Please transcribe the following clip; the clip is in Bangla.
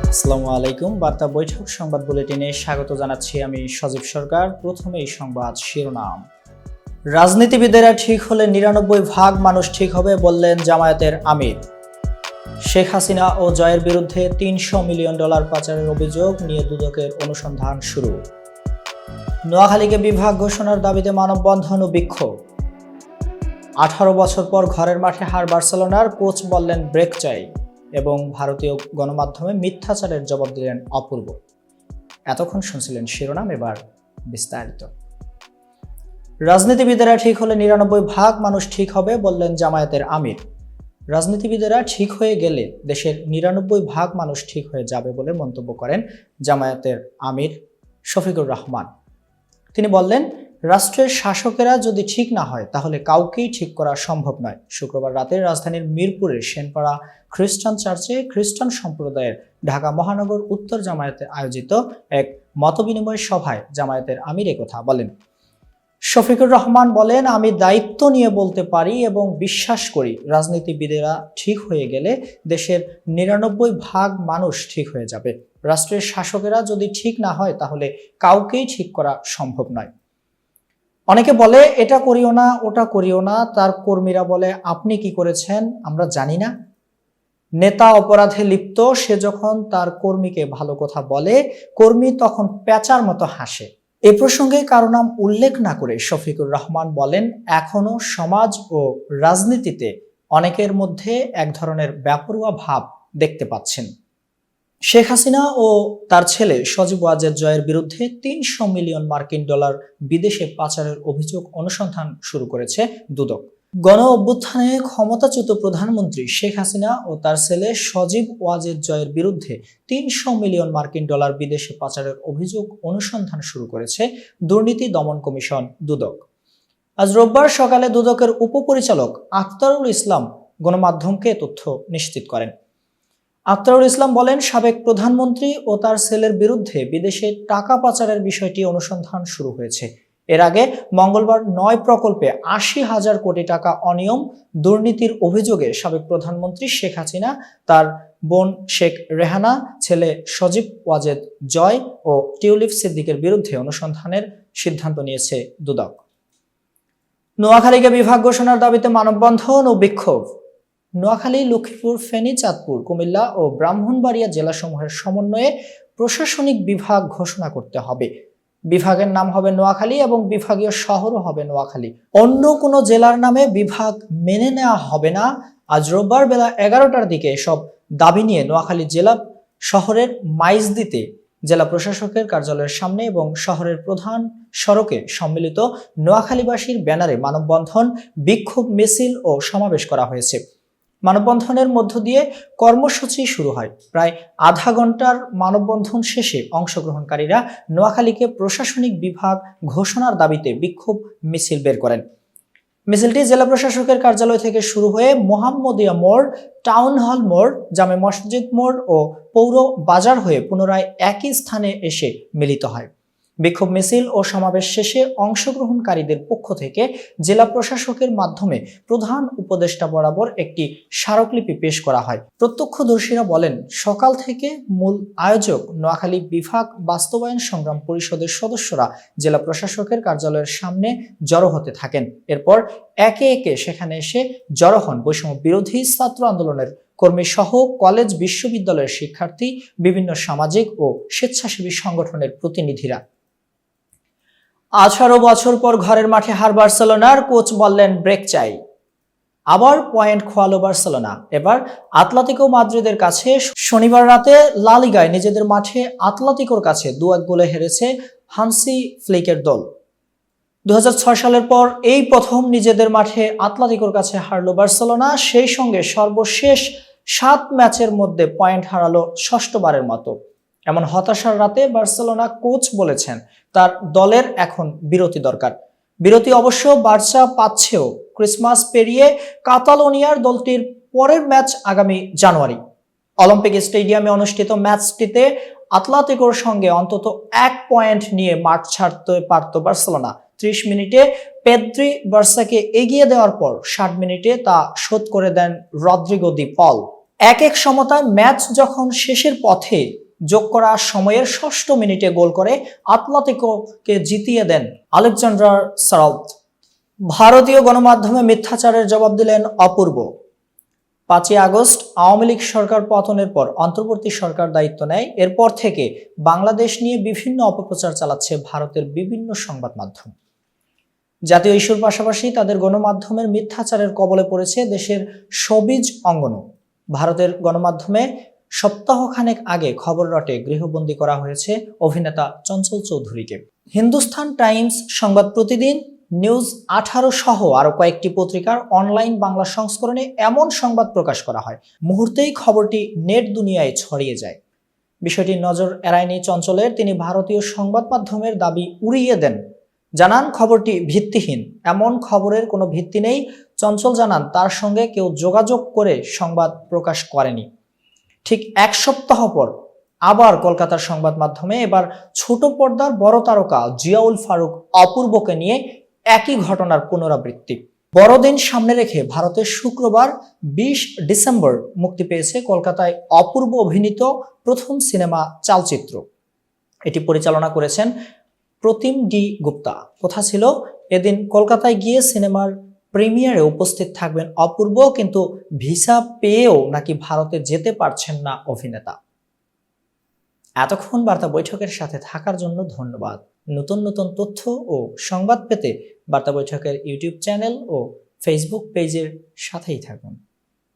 আসসালামু আলাইকুম। বার্তা বৈঠক সংবাদ বুলেটিনে স্বাগত জানাচ্ছি আমি সজীব সরকার। প্রথমেই সংবাদ শিরোনাম। রাজনীতিবিদেরা ঠিক হলে ৯৯% মানুষ ঠিক হবে বললেন জামায়াতের আমির। শেখ হাসিনা ও জয়ের বিরুদ্ধে $৩০০ মিলিয়ন পাচারের অভিযোগ নিয়ে দুদকের অনুসন্ধান শুরু। নোয়াখালীকে বিভাগ ঘোষণার দাবিতে মানববন্ধন ও বিক্ষোভ। ১৮ বছর পর ঘরের মাঠে হার বার্সেলোনার, কোচ বললেন ব্রেক চাই এবং ভারতীয় গণমাধ্যমে মিথ্যাচারের জবাব দিলেন অপূর্ব। এতক্ষণ শুনছিলেন শিরোনাম, এবার বিস্তারিত। রাজনীতিবিদেরা ঠিক হলে ৯৯% মানুষ ঠিক হবে বললেন জামায়াতের আমির। রাজনীতিবিদেরা ঠিক হয়ে গেলে দেশের ৯৯% মানুষ ঠিক হয়ে যাবে বলে মন্তব্য করেন জামায়াতের আমির শফিকুর রহমান। তিনি বললেন, রাষ্ট্রের শাসকেরা যদি ঠিক না হয় তাহলে কাউকেই ঠিক করা সম্ভব নয়। শুক্রবার রাতে রাজধানীর মিরপুরের সেনপাড়া খ্রিস্টান চার্চে খ্রিস্টান সম্প্রদায়ের ঢাকা মহানগর উত্তর জামায়াতে আয়োজিত এক মতবিনিময় সভায় জামায়াতের আমির একথা বলেন। শফিকুর রহমান বলেন, আমি দায়িত্ব নিয়ে বলতে পারি এবং বিশ্বাস করি রাজনীতিবিদেরা ঠিক হয়ে গেলে দেশের ৯৯% মানুষ ঠিক হয়ে যাবে। রাষ্ট্রের শাসকেরা যদি ঠিক না হয় তাহলে কাউকেই ঠিক করা সম্ভব নয়। অনেকে বলে এটা করিও না, ওটা করিও না। তার কর্মীরা বলে আপনি কি করেছেন আমরা জানি না। নেতা অপরাধে লিপ্ত, সে যখন তার কর্মীকে ভালো কথা বলে, কর্মী তখন প্যাঁচার মতো হাসে। এ প্রসঙ্গে কারো নাম উল্লেখ না করে শফিকুর রহমান বলেন, এখনো সমাজ ও রাজনীতিতে অনেকের মধ্যে এক ধরনের বেপরোয়া ভাব দেখতে পাচ্ছেন। শেখ হাসিনা ও তার ছেলে সজীব ওয়াজেদ জয়ের বিরুদ্ধে $৩০০ মিলিয়ন বিদেশে পাচারের অভিযোগ অনুসন্ধান শুরু করেছে দুদক। গণ অভ্যুত্থানে ক্ষমতাচ্যুত প্রধানমন্ত্রী শেখ হাসিনা ও তার ছেলে সজীব ওয়াজেদ জয়ের বিরুদ্ধে $৩০০ মিলিয়ন বিদেশে পাচারের অভিযোগ অনুসন্ধান শুরু করেছে দুর্নীতি দমন কমিশন দুদক। আজ রোববার সকালে দুদকের উপপরিচালক আখতারুল ইসলাম গণমাধ্যমকে তথ্য নিশ্চিত করেন। আখতারুল ইসলাম বলেন, সাবেক প্রধানমন্ত্রী ও তার ছেলের বিরুদ্ধে বিদেশে টাকা পাচারের বিষয়টি অনুসন্ধান শুরু হয়েছে। এর আগে মঙ্গলবার ৯ প্রকল্পে ৮০,০০০ কোটি টাকা অনিয়ম দুর্নীতির অভিযোগে সাবেক প্রধানমন্ত্রী শেখ হাসিনা, তার বোন শেখ রেহানা, ছেলে সজীব ওয়াজেদ জয় ও টিউলিপ সিদ্দিকের বিরুদ্ধে অনুসন্ধানের সিদ্ধান্ত নিয়েছে দুদক। নোয়াখালীকে বিভাগ ঘোষণার দাবিতে মানববন্ধন ও বিক্ষোভ। নোয়াখালী, লক্ষ্মীপুর, ফেনী, চাঁদপুর, কুমিল্লা ও ব্রাহ্মণবাড়িয়া জেলাসমূহের সমন্বয়ে প্রশাসনিক বিভাগ ঘোষণা করতে হবে। বিভাগের নাম হবে নোয়াখালী এবং বিভাগীয় শহরও হবে নোয়াখালী। অন্য কোনো জেলার নামে বিভাগ মেনে নেওয়া হবে না। আজ রোববার বেলা 11টার দিকে এসব দাবি নিয়ে নোয়াখালী জেলা শহরের মাইজদিতে জেলা প্রশাসকের কার্যালয়ের সামনে এবং শহরের প্রধান সড়কে সম্মিলিত নোয়াখালীবাসীর ব্যানারে মানববন্ধন, বিক্ষোভ মিছিল ও সমাবেশ করা হয়েছে। মানববন্ধনের মধ্য দিয়ে কর্মসূচি শুরু হয়। প্রায় আধা ঘন্টার মানববন্ধন শেষে অংশগ্রহণকারীরা নোয়াখালীকে প্রশাসনিক বিভাগ ঘোষণার দাবিতে বিক্ষোভ মিছিল বের করেন। মিছিলটি জেলা প্রশাসকের কার্যালয় থেকে শুরু হয়ে মোহাম্মদিয়া মোড়, টাউন হল মোড়, জামে মসজিদ মোড় ও পৌর বাজার হয়ে পুনরায় একই স্থানে এসে মিলিত হয়। বিক্ষোভ মিছিল ও সমাবেশ শেষে অংশগ্রহণকারীদের পক্ষ থেকে জেলা প্রশাসকের মাধ্যমে প্রধান উপদেষ্টা বরাবর একটি স্মারকলিপি পেশ করা হয়। প্রত্যক্ষদর্শীরা বলেন, সকাল থেকে মূল আয়োজক নোয়াখালী বিভাগ বাস্তবায়ন সংগ্রাম পরিষদের সদস্যরা জেলা প্রশাসকের কার্যালয়ের সামনে জড়ো হতে থাকেন। এরপর একে একে সেখানে এসে জড়ো হন বৈষম্য বিরোধী ছাত্র আন্দোলনের কর্মী সহ কলেজ, বিশ্ববিদ্যালয়ের শিক্ষার্থী, বিভিন্ন সামাজিক ও স্বেচ্ছাসেবী সংগঠনের প্রতিনিধিরা। 18 বছর পর ঘরের মাঠে হার বার্সেলোনার, কোচ বললেন ব্রেক চাই। আবার পয়েন্ট খোয়ালো বার্সেলোনা। এবার আতলেতিকো মাদ্রিদের কাছে শনিবার রাতে লা লিগায় নিজেদের মাঠে আতলেতিকোর কাছে 2-1 গোলে হেরেছে হানসি ফ্লিকের দল। 2006 সালের পর এই প্রথম নিজেদের মাঠে আতলেতিকোর কাছে হারলো বার্সেলোনা। সেই সঙ্গে সর্বশেষ 7 ম্যাচের মধ্যে পয়েন্ট হারালো ষষ্ঠবারের মতো। এমন হতাশার রাতে বার্সেলোনা কোচ বলেছেন তার দলের এখন বিরতি দরকার। বিরতি অবশ্য বার্সা পাচ্ছেও। ক্রিসমাস পেরিয়ে কাতালোনিয়ার দলটির পরের ম্যাচ আগামী জানুয়ারি। অলিম্পিক স্টেডিয়ামে অনুষ্ঠিত ম্যাচটিতে আতলেতিকোর সঙ্গে অন্তত 1 পয়েন্ট নিয়ে মাঠ ছাড়তে পারত বার্সেলোনা। 30 মিনিটে পেদ্রি বার্সাকে এগিয়ে দেওয়ার পর 60 মিনিটে তা শোধ করে দেন রদ্রিগো দি পল। 1-1 সমতায় ম্যাচ যখন শেষের পথে যোগ করা সময়ের 6ষ্ঠ মিনিটে গোল করে আতলেতিকোকে জিতিয়ে দেন আলেকজান্ডার সারালদ। ভারতীয় গণমাধ্যমে মিথ্যাচারের জবাব দিলেন অপূর্ব। 5ই আগস্ট আওয়ামী লীগ সরকার পতনের পর অন্তর্বর্তী সরকার দায়িত্ব নেয়। এরপর থেকে বাংলাদেশ নিয়ে বিভিন্ন অপপ্রচার চালাচ্ছে ভারতের বিভিন্ন সংবাদ মাধ্যম। জাতীয় ইস্যুর পাশাপাশি তাদের গণমাধ্যমের মিথ্যাচারের কবলে পড়েছে দেশের শোবিজ অঙ্গনও। ভারতের গণমাধ্যমে সপ্তাহখানেক আগে খবর রটে গৃহবন্দী করা হয়েছে অভিনেতা চঞ্চল চৌধুরীকে। হিন্দুস্তান টাইমস, সংবাদ প্রতিদিন, নিউজ 18 সহ আরো কয়েকটি পত্রিকার অনলাইন বাংলা সংস্করণে এমন সংবাদ প্রকাশ করা হয়, মুহূর্তেই খবরটি নেট দুনিয়ায় ছড়িয়ে যায়। বিষয়টি নজর এড়ায়নি চঞ্চলের। তিনি ভারতীয় সংবাদ মাধ্যমের দাবি উড়িয়ে দেন, জানান খবরটি ভিত্তিহীন। এমন খবরের কোনো ভিত্তি নেই। চঞ্চল জানান তার সঙ্গে কেউ যোগাযোগ করে সংবাদ প্রকাশ করেনি। ঠিক 1 সপ্তাহ পর আবার কলকাতার সংবাদ মাধ্যমে এবার ছোট পর্দার বড় তারকা জিয়াউল ফারুক অপূর্বকে নিয়ে একই ঘটনার পুনরাবৃত্তি। বড়দিন সামনে রেখে ভারতের শুক্রবার 20 ডিসেম্বর মুক্তি পেয়েছে কলকাতায় অপূর্ব অভিনীত প্রথম সিনেমা চালচিত্র। এটি পরিচালনা করেছেন প্রতিম ডি গুপ্তা। কথা ছিল এদিন কলকাতায় গিয়ে সিনেমার প্রিমিয়ারে উপস্থিত থাকবেন অপূর্ব, কিন্তু ভিসা পেয়েও নাকি ভারতে যেতে পারছেন না অভিনেতা। এতক্ষণ বার্তা বৈঠকের সাথে থাকার জন্য ধন্যবাদ। নতুন নতুন তথ্য ও সংবাদ পেতে বার্তা বৈঠকের ইউটিউব চ্যানেল ও ফেসবুক পেজের সাথেই থাকুন।